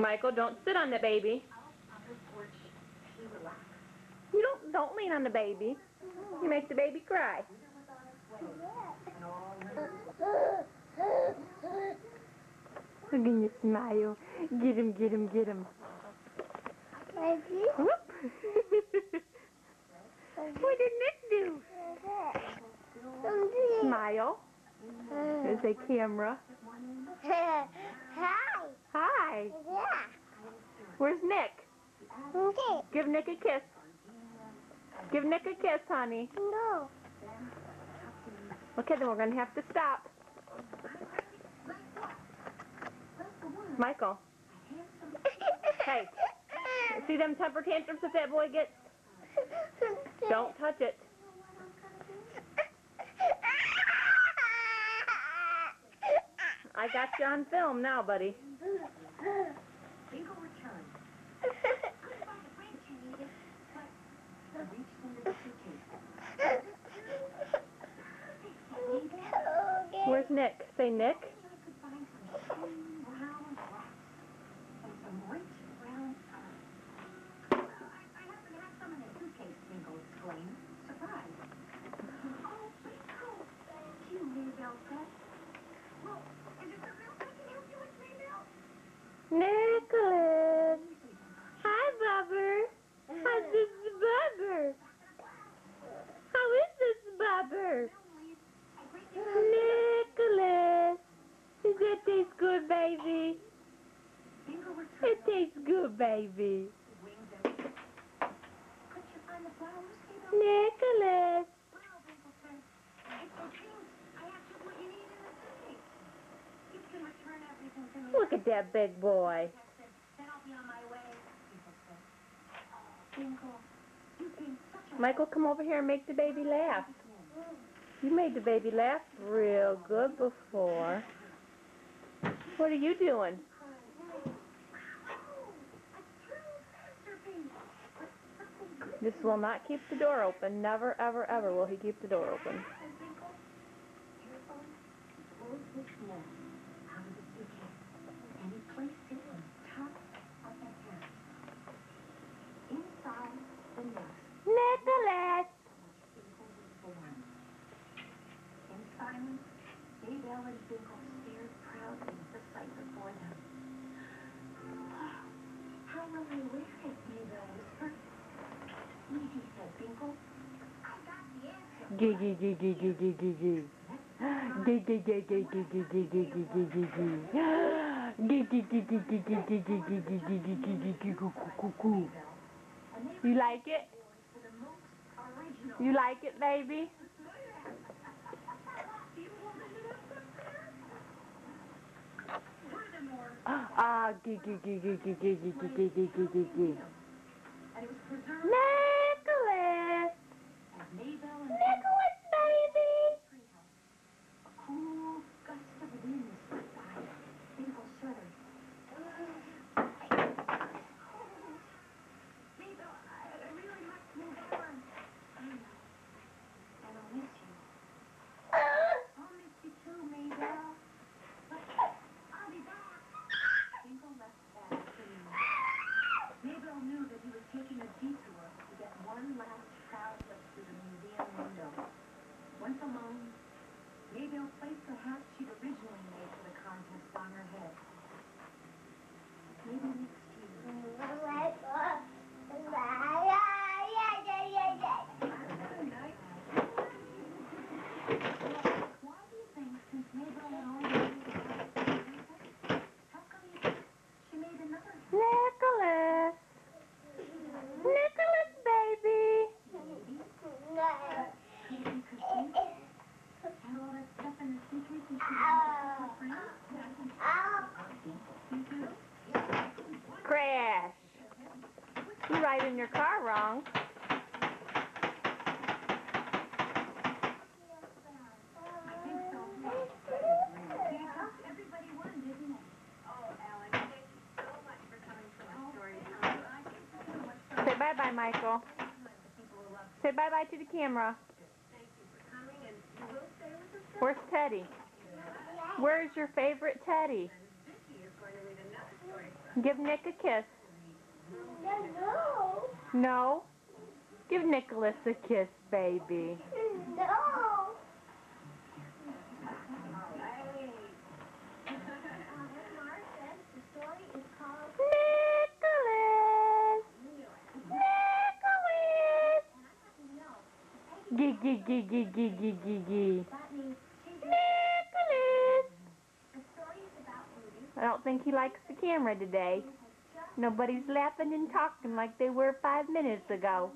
Michael, don't sit on the baby. You don't lean on the baby. You make the baby cry. Look at you smile. Get him, get him, get him. Whoop. What did Nick do? Smile. There's a camera. Hi. Hi. Yeah. Where's Nick? Okay. Give Nick a kiss. Give Nick a kiss, honey. No. Okay, then we're going to have to stop. Michael. Hey. See them temper tantrums that boy gets? Don't touch it. I got you on film now, buddy. Where's Nick? Say Nick. Nicholas. Hi, Bubber. How's this Bubber? How is this Bubber? Nicholas. Does it taste good, baby? It tastes good, baby. Nicholas. Look at that big boy. Michael, come over here and make the baby laugh. You made the baby laugh real good before. What are you doing? This will not keep the door open. Never, ever, ever will he keep the door open. Nicholas! In silence, Daybell and Finkel stared proudly at the sight before them. Oh, how will I wear it? Daybell whispered. Easy, said Finkel. I got the answer. Gee, gee, gee, gee, gee, gee, gee, gee. Gee, gee, gee, gee, gee, gee, gee, gee, gee, gee, gee, gee. Gee, gee, gee, gee, gee, gee, gee, gee, gee, gee, gee, gee, gee, gee, gee, goo, goo, goo, goo. You like it? You like it, baby? Ah, gee, gee, gee, gee, gee, gee, gee, gee, gee, gee, gee, gee, gee. Nicholas! Nicholas, baby! A cool gust of wind swept by. Finkel shuddered. Maybell, I really must move on. I know. And I'll miss you. I'll miss you too, Maybell. But I'll be back. Finkel left that afternoon. Maybell knew that he was taking a detour to get one last proud look through the museum window. Once alone, Maybell placed the hat she'd originally made for the contest on her head. Maybe next year. Why do you think, since Maybell had already made the contest, how come you think she made another hat? Nicholas! Nicholas, baby! Maybe could think and all that stuff in the suitcase and she wanted her friends? You do? Crash! You're riding your car wrong. I think so. Everybody won, didn't it? Oh, Alan, thank you so much for coming to my story. I think so much. Say bye-bye, Michael. Say bye-bye to the camera. Thank you for coming, and you will stay with us? Where's Teddy? Where's your favorite Teddy? Vicky is going to read another story for us. Give Nick a kiss. No. No? Give Nicholas a kiss, baby. No. The story is called Nicholas! Nicholas! Gee, gee, gee, gee, gee, gee, gee, gee. That means Nicholas! the story is about Rudy. I don't think he likes the camera today. Nobody's laughing and talking like they were 5 minutes ago.